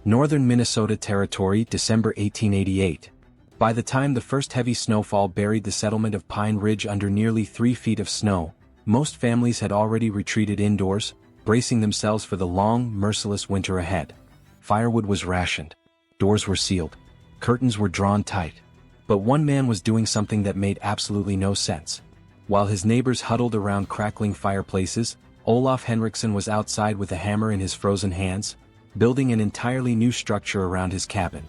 Northern Minnesota Territory, December 1888. By the time the first heavy snowfall buried the settlement of Pine Ridge under nearly 3 feet of snow, most families had already retreated indoors, bracing themselves for the long, merciless winter ahead. Firewood was rationed. Doors were sealed. Curtains were drawn tight. But one man was doing something that made absolutely no sense. While his neighbors huddled around crackling fireplaces, Olaf Henrikson was outside with a hammer in his frozen hands, building an entirely new structure around his cabin.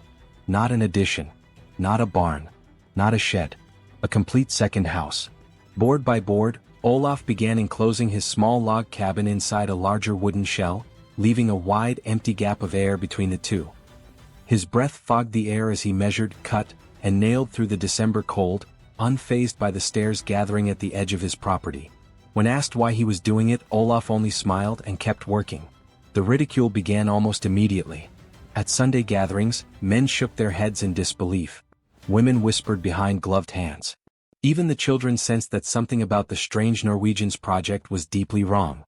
Not an addition. Not a barn. Not a shed. A complete second house. Board by board, Olaf began enclosing his small log cabin inside a larger wooden shell, leaving a wide, empty gap of air between the two. His breath fogged the air as he measured, cut, and nailed through the December cold, unfazed by the stares gathering at the edge of his property. When asked why he was doing it, Olaf only smiled and kept working. The ridicule began almost immediately. At Sunday gatherings, men shook their heads in disbelief. Women whispered behind gloved hands. Even the children sensed that something about the strange Norwegian's project was deeply wrong.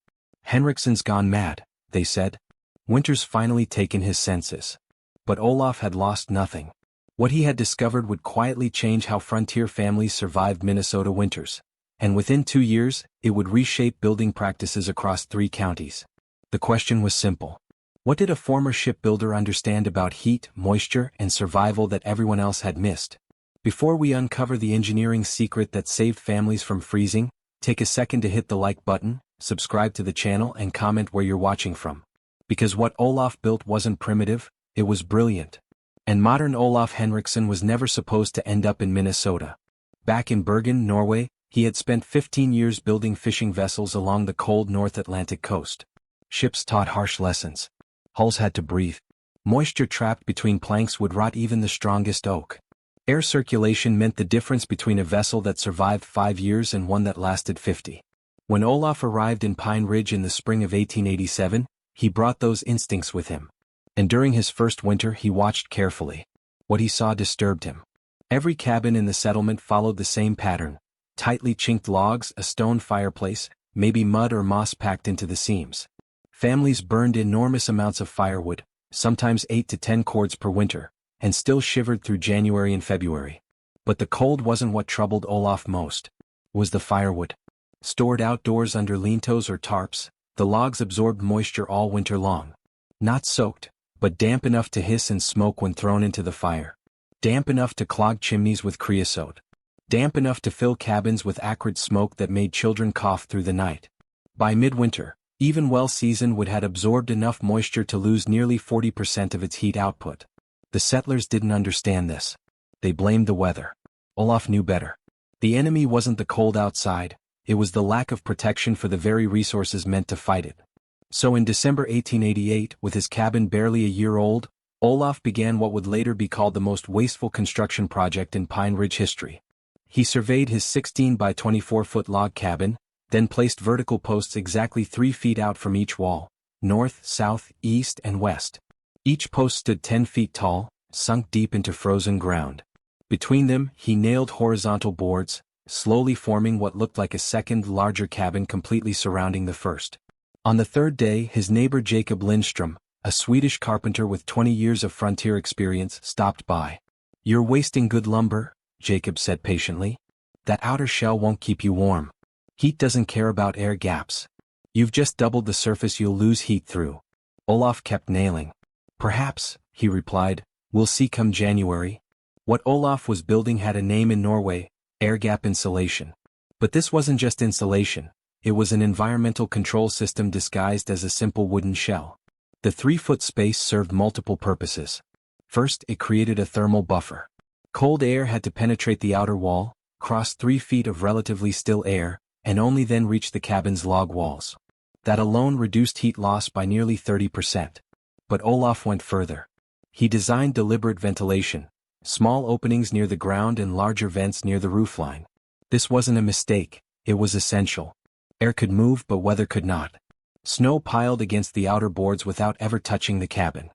"Henrikson's gone mad," they said. "Winter's finally taken his senses." But Olaf had lost nothing. What he had discovered would quietly change how frontier families survived Minnesota winters. And within 2 years, it would reshape building practices across 3 counties. The question was simple. What did a former shipbuilder understand about heat, moisture, and survival that everyone else had missed? Before we uncover the engineering secret that saved families from freezing, take a second to hit the like button, subscribe to the channel, and comment where you're watching from. Because what Olaf built wasn't primitive, it was brilliant. And modern Olaf Henrikson was never supposed to end up in Minnesota. Back in Bergen, Norway, he had spent 15 years building fishing vessels along the cold North Atlantic coast. Ships taught harsh lessons. Hulls had to breathe. Moisture trapped between planks would rot even the strongest oak. Air circulation meant the difference between a vessel that survived 5 years and one that lasted 50. When Olaf arrived in Pine Ridge in the spring of 1887, he brought those instincts with him. And during his first winter he watched carefully. What he saw disturbed him. Every cabin in the settlement followed the same pattern. Tightly chinked logs, a stone fireplace, maybe mud or moss packed into the seams. Families burned enormous amounts of firewood, sometimes 8 to 10 cords per winter, and still shivered through January and February. But the cold wasn't what troubled Olaf most. It was the firewood. Stored outdoors under lean-tos or tarps, the logs absorbed moisture all winter long. Not soaked, but damp enough to hiss and smoke when thrown into the fire. Damp enough to clog chimneys with creosote. Damp enough to fill cabins with acrid smoke that made children cough through the night. By midwinter, even well-seasoned wood had absorbed enough moisture to lose nearly 40% of its heat output. The settlers didn't understand this. They blamed the weather. Olaf knew better. The enemy wasn't the cold outside, it was the lack of protection for the very resources meant to fight it. So in December 1888, with his cabin barely a year old, Olaf began what would later be called the most wasteful construction project in Pine Ridge history. He surveyed his 16 by 24-foot log cabin, then placed vertical posts exactly 3 feet out from each wall, north, south, east, and west. Each post stood 10 feet tall, sunk deep into frozen ground. Between them, he nailed horizontal boards, slowly forming what looked like a second, larger cabin completely surrounding the first. On the third day, his neighbor Jacob Lindström, a Swedish carpenter with 20 years of frontier experience, stopped by. "You're wasting good lumber," Jacob said patiently. "That outer shell won't keep you warm. Heat doesn't care about air gaps. You've just doubled the surface you'll lose heat through." Olaf kept nailing. "Perhaps," he replied, "we'll see come January." What Olaf was building had a name in Norway, air gap insulation. But this wasn't just insulation, it was an environmental control system disguised as a simple wooden shell. The 3-foot space served multiple purposes. First, it created a thermal buffer. Cold air had to penetrate the outer wall, cross 3 feet of relatively still air, and only then reach the cabin's log walls. That alone reduced heat loss by nearly 30%. But Olaf went further. He designed deliberate ventilation, small openings near the ground and larger vents near the roofline. This wasn't a mistake, it was essential. Air could move but weather could not. Snow piled against the outer boards without ever touching the cabin.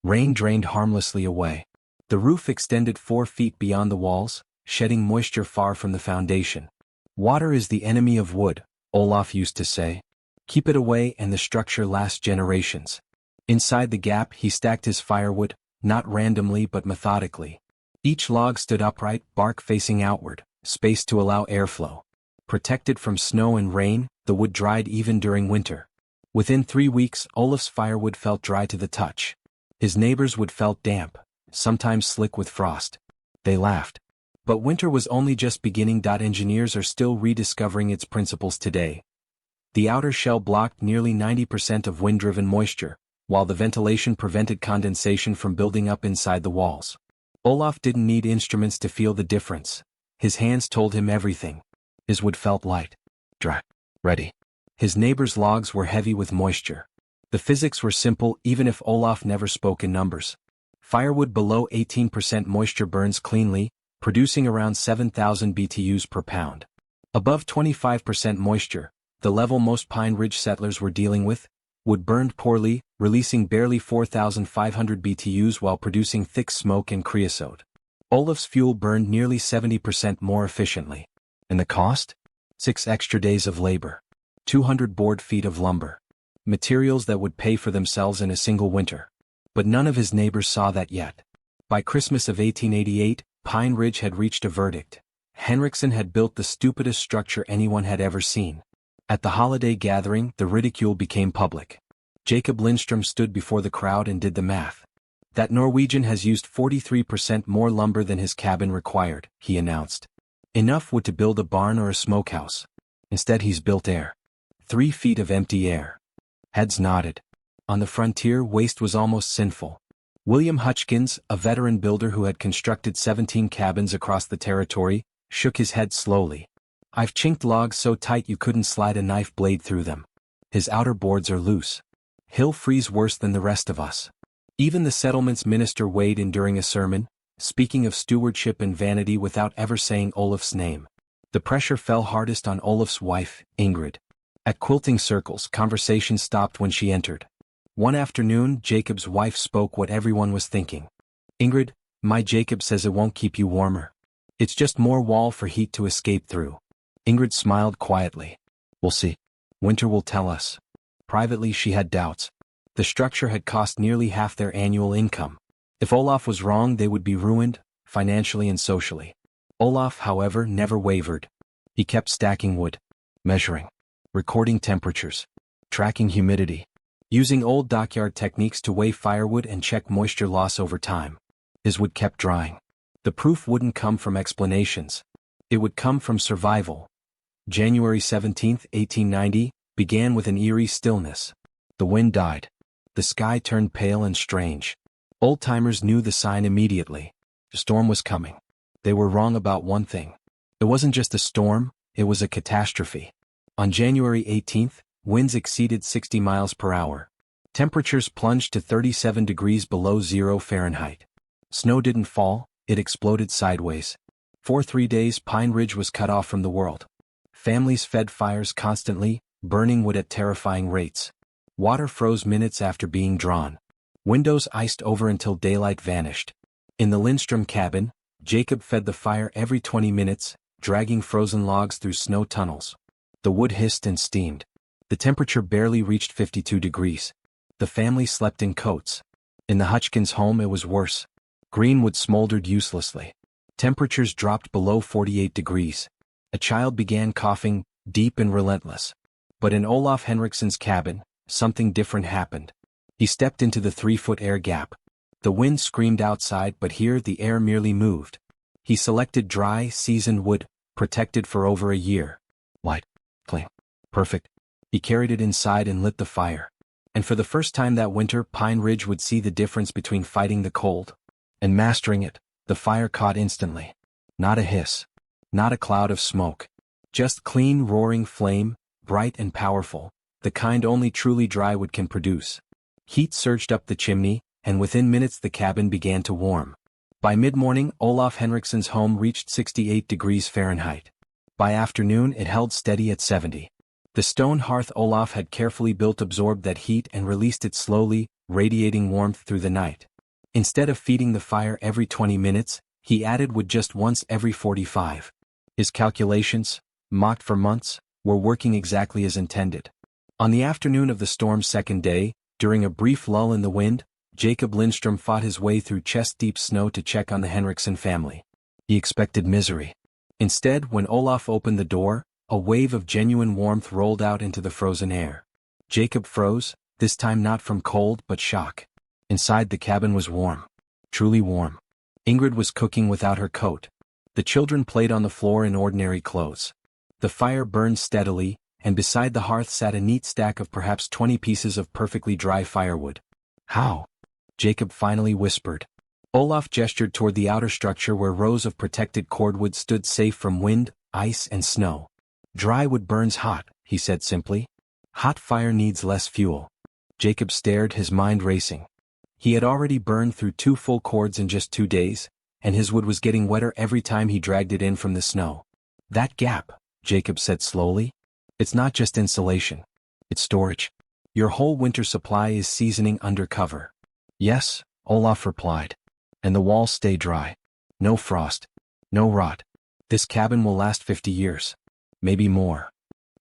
Rain drained harmlessly away. The roof extended 4 feet beyond the walls, shedding moisture far from the foundation. "Water is the enemy of wood," Olaf used to say. "Keep it away and the structure lasts generations." Inside the gap he stacked his firewood, not randomly but methodically. Each log stood upright, bark facing outward, spaced to allow airflow. Protected from snow and rain, the wood dried even during winter. Within 3 weeks, Olaf's firewood felt dry to the touch. His neighbors' wood felt damp, sometimes slick with frost. They laughed. But winter was only just beginning. Engineers are still rediscovering its principles today. The outer shell blocked nearly 90% of wind-driven moisture, while the ventilation prevented condensation from building up inside the walls. Olaf didn't need instruments to feel the difference. His hands told him everything. His wood felt light, dry, ready. His neighbors' logs were heavy with moisture. The physics were simple even if Olaf never spoke in numbers. Firewood below 18% moisture burns cleanly, producing around 7,000 BTUs per pound. Above 25% moisture, the level most Pine Ridge settlers were dealing with, wood burned poorly, releasing barely 4,500 BTUs while producing thick smoke and creosote. Olaf's fuel burned nearly 70% more efficiently. And the cost? 6 extra days of labor. 200 board feet of lumber. Materials that would pay for themselves in a single winter. But none of his neighbors saw that yet. By Christmas of 1888, Pine Ridge had reached a verdict. Henrikson had built the stupidest structure anyone had ever seen. At the holiday gathering, the ridicule became public. Jacob Lindstrom stood before the crowd and did the math. That Norwegian has used 43% more lumber than his cabin required, he announced. Enough wood to build a barn or a smokehouse. Instead he's built air. 3 feet of empty air. Heads nodded. On the frontier, waste was almost sinful. William Hutchkins, a veteran builder who had constructed 17 cabins across the territory, shook his head slowly. I've chinked logs so tight you couldn't slide a knife blade through them. His outer boards are loose. He'll freeze worse than the rest of us. Even the settlement's minister weighed in during a sermon, speaking of stewardship and vanity without ever saying Olaf's name. The pressure fell hardest on Olaf's wife, Ingrid. At quilting circles, conversation stopped when she entered. One afternoon, Jacob's wife spoke what everyone was thinking. Ingrid, my Jacob says it won't keep you warmer. It's just more wall for heat to escape through. Ingrid smiled quietly. We'll see. Winter will tell us. Privately, she had doubts. The structure had cost nearly half their annual income. If Olaf was wrong, they would be ruined, financially and socially. Olaf, however, never wavered. He kept stacking wood, measuring, recording temperatures, tracking humidity, using old dockyard techniques to weigh firewood and check moisture loss over time. His wood kept drying. The proof wouldn't come from explanations. It would come from survival. January 17, 1890, began with an eerie stillness. The wind died. The sky turned pale and strange. Old-timers knew the sign immediately. The storm was coming. They were wrong about one thing. It wasn't just a storm, it was a catastrophe. On January 18th, winds exceeded 60 miles per hour. Temperatures plunged to 37 degrees below 0 Fahrenheit. Snow didn't fall, it exploded sideways. For 3 days, Pine Ridge was cut off from the world. Families fed fires constantly, burning wood at terrifying rates. Water froze minutes after being drawn. Windows iced over until daylight vanished. In the Lindstrom cabin, Jacob fed the fire every 20 minutes, dragging frozen logs through snow tunnels. The wood hissed and steamed. The temperature barely reached 52 degrees. The family slept in coats. In the Hutchkins home it was worse. Greenwood smoldered uselessly. Temperatures dropped below 48 degrees. A child began coughing, deep and relentless. But in Olaf Henrikson's cabin, something different happened. He stepped into the 3-foot air gap. The wind screamed outside, but here the air merely moved. He selected dry, seasoned wood, protected for over a year. Light, clean, perfect. He carried it inside and lit the fire. And for the first time that winter, Pine Ridge would see the difference between fighting the cold and mastering it. The fire caught instantly. Not a hiss. Not a cloud of smoke. Just clean, roaring flame, bright and powerful, the kind only truly dry wood can produce. Heat surged up the chimney, and within minutes the cabin began to warm. By mid-morning, Olaf Henrikson's home reached 68 degrees Fahrenheit. By afternoon, it held steady at 70. The stone hearth Olaf had carefully built absorbed that heat and released it slowly, radiating warmth through the night. Instead of feeding the fire every 20 minutes, he added wood just once every 45. His calculations, mocked for months, were working exactly as intended. On the afternoon of the storm's second day, During a brief lull in the wind, Jacob Lindstrom fought his way through chest-deep snow to check on the Henrikson family. He expected misery. Instead, when Olaf opened the door, a wave of genuine warmth rolled out into the frozen air. Jacob froze, this time not from cold but shock. Inside the cabin was warm. Truly warm. Ingrid was cooking without her coat. The children played on the floor in ordinary clothes. The fire burned steadily, and beside the hearth sat a neat stack of perhaps 20 pieces of perfectly dry firewood. "How?" Jacob finally whispered. Olaf gestured toward the outer structure where rows of protected cordwood stood safe from wind, ice and snow. "Dry wood burns hot," he said simply. "Hot fire needs less fuel." Jacob stared, his mind racing. He had already burned through 2 full cords in just 2 days, and his wood was getting wetter every time he dragged it in from the snow. "That gap," Jacob said slowly. "It's not just insulation. It's storage. Your whole winter supply is seasoning under cover." "Yes," Olaf replied. "And the walls stay dry. No frost. No rot. This cabin will last 50 years. Maybe more."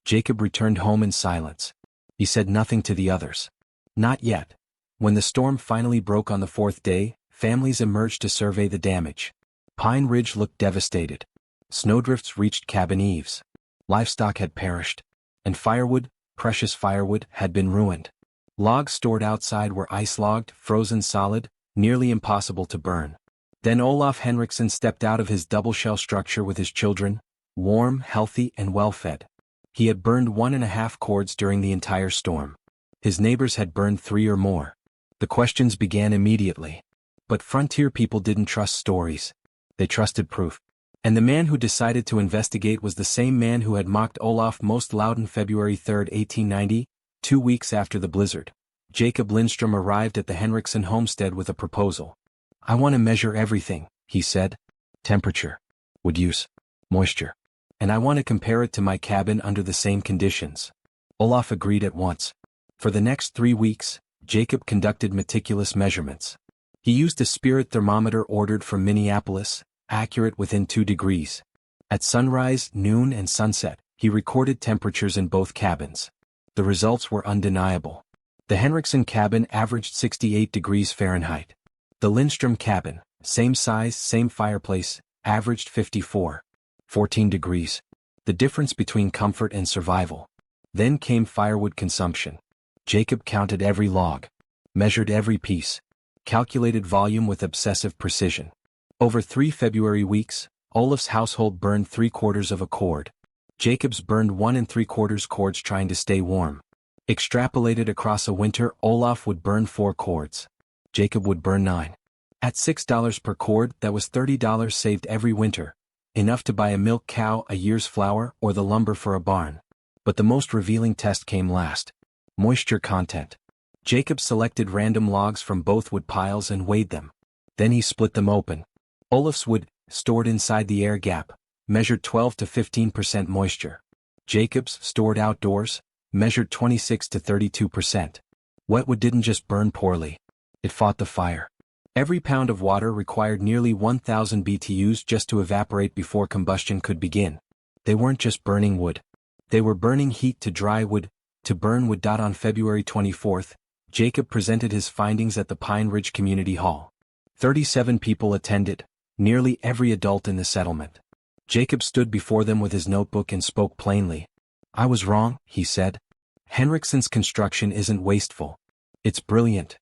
Jacob returned home in silence. He said nothing to the others. Not yet. When the storm finally broke on the 4th day, families emerged to survey the damage. Pine Ridge looked devastated. Snowdrifts reached cabin eaves. Livestock had perished. And firewood, precious firewood, had been ruined. Logs stored outside were ice-logged, frozen solid, nearly impossible to burn. Then Olaf Henrikson stepped out of his double-shell structure with his children, warm, healthy, and well-fed. He had burned 1.5 cords during the entire storm. His neighbors had burned 3 or more. The questions began immediately. But frontier people didn't trust stories. They trusted proof. And the man who decided to investigate was the same man who had mocked Olaf most loud on February 3, 1890, 2 weeks after the blizzard. Jacob Lindstrom arrived at the Henrikson homestead with a proposal. "I want to measure everything," he said. "Temperature, wood use, moisture. And I want to compare it to my cabin under the same conditions." Olaf agreed at once. For the next 3 weeks, Jacob conducted meticulous measurements. He used a spirit thermometer ordered from Minneapolis, accurate within 2 degrees. At sunrise, noon, and sunset, he recorded temperatures in both cabins. The results were undeniable. The Henrikson cabin averaged 68 degrees Fahrenheit. The Lindstrom cabin, same size, same fireplace, averaged 14 degrees. The difference between comfort and survival. Then came firewood consumption. Jacob counted every log, measured every piece, calculated volume with obsessive precision. Over 3 February weeks, Olaf's household burned 3/4 of a cord. Jacob's burned 1 3/4 cords trying to stay warm. Extrapolated across a winter, Olaf would burn 4 cords. Jacob would burn 9. At $6 per cord, that was $30 saved every winter, enough to buy a milk cow, a year's flour, or the lumber for a barn. But the most revealing test came last. Moisture content. Jacob selected random logs from both wood piles and weighed them. Then he split them open. Olaf's wood, stored inside the air gap, measured 12 to 15% moisture. Jacob's, stored outdoors, measured 26 to 32%. Wetwood didn't just burn poorly. It fought the fire. Every pound of water required nearly 1,000 BTUs just to evaporate before combustion could begin. They weren't just burning wood. They were burning heat to dry wood, to burn wood. On February 24, Jacob presented his findings at the Pine Ridge Community Hall. 37 people attended, nearly every adult in the settlement. Jacob stood before them with his notebook and spoke plainly. "I was wrong," he said. "Henrikson's construction isn't wasteful. It's brilliant."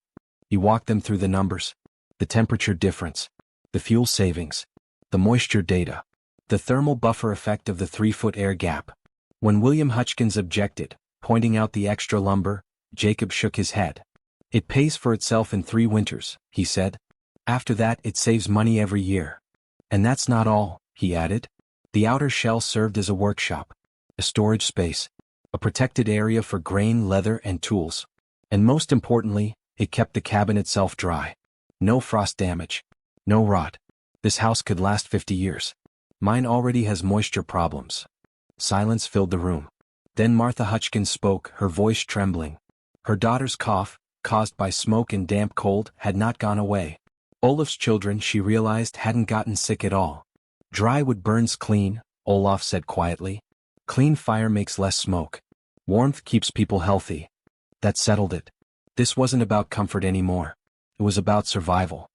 He walked them through the numbers. The temperature difference. The fuel savings. The moisture data. The thermal buffer effect of the 3-foot air gap. When William Hutchkins objected, pointing out the extra lumber, Jacob shook his head. "It pays for itself in 3 winters," he said. "After that it saves money every year." "And that's not all," he added. The outer shell served as a workshop, a storage space, a protected area for grain, leather, and tools. And most importantly, it kept the cabin itself dry. No frost damage. No rot. This house could last 50 years. Mine already has moisture problems. Silence filled the room. Then Martha Hutchkins spoke, her voice trembling. Her daughter's cough, caused by smoke and damp cold, had not gone away. Olaf's children, she realized, hadn't gotten sick at all. "Dry wood burns clean," Olaf said quietly. "Clean fire makes less smoke. Warmth keeps people healthy." That settled it. This wasn't about comfort anymore. It was about survival.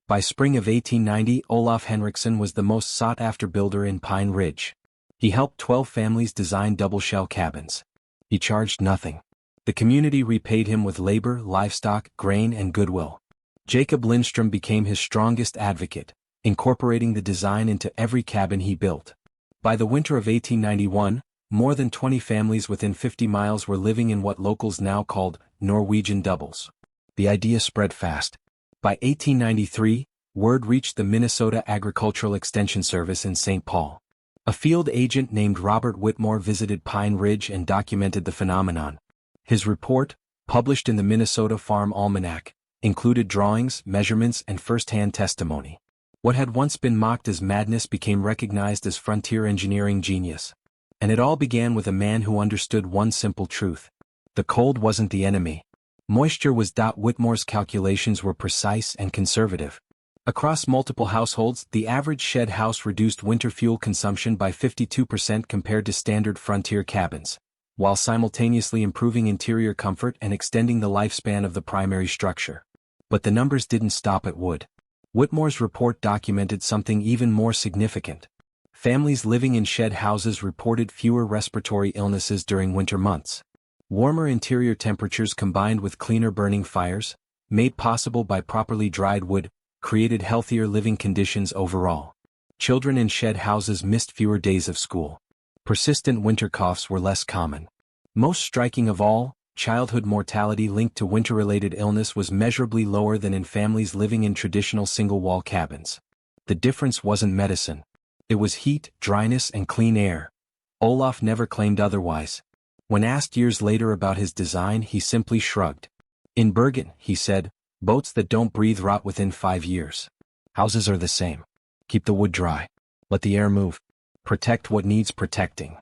By spring of 1890, Olaf Henrikson was the most sought-after builder in Pine Ridge. He helped 12 families design double-shell cabins. He charged nothing. The community repaid him with labor, livestock, grain, and goodwill. Jacob Lindstrom became his strongest advocate, incorporating the design into every cabin he built. By the winter of 1891, more than 20 families within 50 miles were living in what locals now called Norwegian doubles. The idea spread fast. By 1893, word reached the Minnesota Agricultural Extension Service in St. Paul. A field agent named Robert Whitmore visited Pine Ridge and documented the phenomenon. His report, published in the Minnesota Farm Almanac, included drawings, measurements, and first-hand testimony. What had once been mocked as madness became recognized as frontier engineering genius. And it all began with a man who understood one simple truth. The cold wasn't the enemy. Moisture was. Whitmore's calculations were precise and conservative. Across multiple households, the average shed house reduced winter fuel consumption by 52% compared to standard frontier cabins, while simultaneously improving interior comfort and extending the lifespan of the primary structure. But the numbers didn't stop at wood. Whitmore's report documented something even more significant. Families living in shed houses reported fewer respiratory illnesses during winter months. Warmer interior temperatures combined with cleaner burning fires, made possible by properly dried wood, created healthier living conditions overall. Children in shed houses missed fewer days of school. Persistent winter coughs were less common. Most striking of all, childhood mortality linked to winter-related illness was measurably lower than in families living in traditional single-wall cabins. The difference wasn't medicine. It was heat, dryness, and clean air. Olaf never claimed otherwise. When asked years later about his design, he simply shrugged. In Bergen, he said, boats that don't breathe rot within 5 years. Houses are the same. Keep the wood dry. Let the air move. Protect what needs protecting.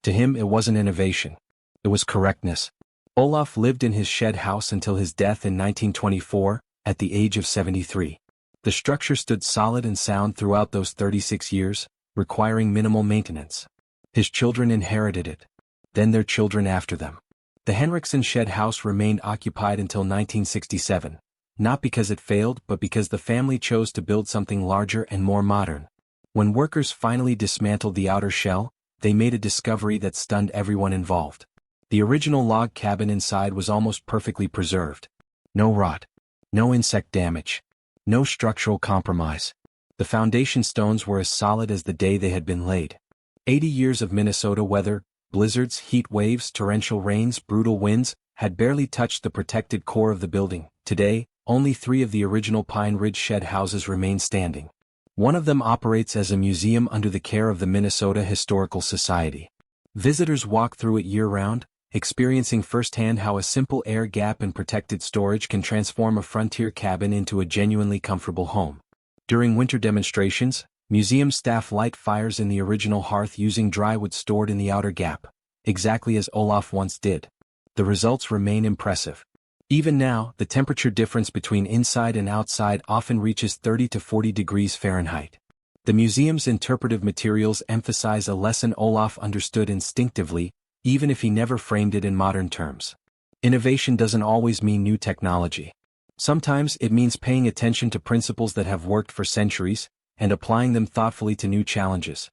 To him, it wasn't innovation. It was correctness. Olaf lived in his shed house until his death in 1924, at the age of 73. The structure stood solid and sound throughout those 36 years, requiring minimal maintenance. His children inherited it. Then their children after them. The Henrikson shed house remained occupied until 1967, not because it failed but because the family chose to build something larger and more modern. When workers finally dismantled the outer shell, they made a discovery that stunned everyone involved. The original log cabin inside was almost perfectly preserved. No rot. No insect damage. No structural compromise. The foundation stones were as solid as the day they had been laid. 80 years of Minnesota weather, blizzards, heat waves, torrential rains, brutal winds, had barely touched the protected core of the building. Today, only 3 of the original Pine Ridge shed houses remain standing. One of them operates as a museum under the care of the Minnesota Historical Society. Visitors walk through it year-round, experiencing firsthand how a simple air gap and protected storage can transform a frontier cabin into a genuinely comfortable home. During winter demonstrations, museum staff light fires in the original hearth using dry wood stored in the outer gap, exactly as Olaf once did. The results remain impressive. Even now, the temperature difference between inside and outside often reaches 30 to 40 degrees Fahrenheit. The museum's interpretive materials emphasize a lesson Olaf understood instinctively, even if he never framed it in modern terms. Innovation doesn't always mean new technology. Sometimes it means paying attention to principles that have worked for centuries, and applying them thoughtfully to new challenges.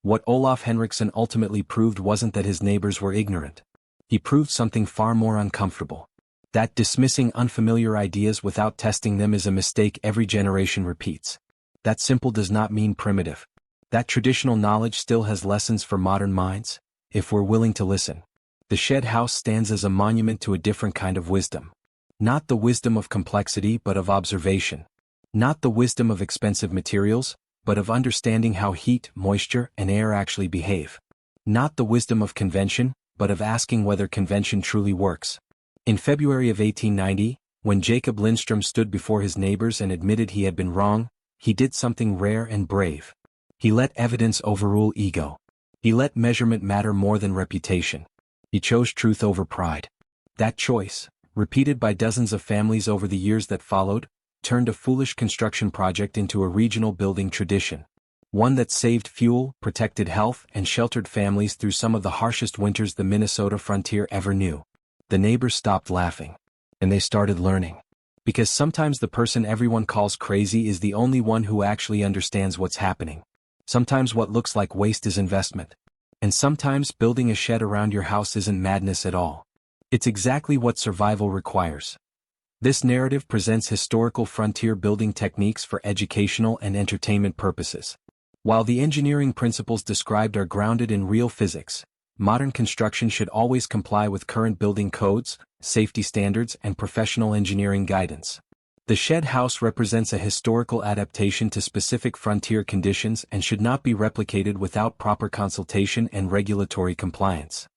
What Olaf Henrikson ultimately proved wasn't that his neighbors were ignorant. He proved something far more uncomfortable. That dismissing unfamiliar ideas without testing them is a mistake every generation repeats. That simple does not mean primitive. That traditional knowledge still has lessons for modern minds, if we're willing to listen. The shed house stands as a monument to a different kind of wisdom. Not the wisdom of complexity but of observation. Not the wisdom of expensive materials, but of understanding how heat, moisture, and air actually behave. Not the wisdom of convention, but of asking whether convention truly works. In February of 1890, when Jacob Lindstrom stood before his neighbors and admitted he had been wrong, he did something rare and brave. He let evidence overrule ego. He let measurement matter more than reputation. He chose truth over pride. That choice, repeated by dozens of families over the years that followed, turned a foolish construction project into a regional building tradition. One that saved fuel, protected health, and sheltered families through some of the harshest winters the Minnesota frontier ever knew. The neighbors stopped laughing. And they started learning. Because sometimes the person everyone calls crazy is the only one who actually understands what's happening. Sometimes what looks like waste is investment. And sometimes building a shed around your house isn't madness at all. It's exactly what survival requires. This narrative presents historical frontier building techniques for educational and entertainment purposes. While the engineering principles described are grounded in real physics, modern construction should always comply with current building codes, safety standards, and professional engineering guidance. The shed house represents a historical adaptation to specific frontier conditions and should not be replicated without proper consultation and regulatory compliance.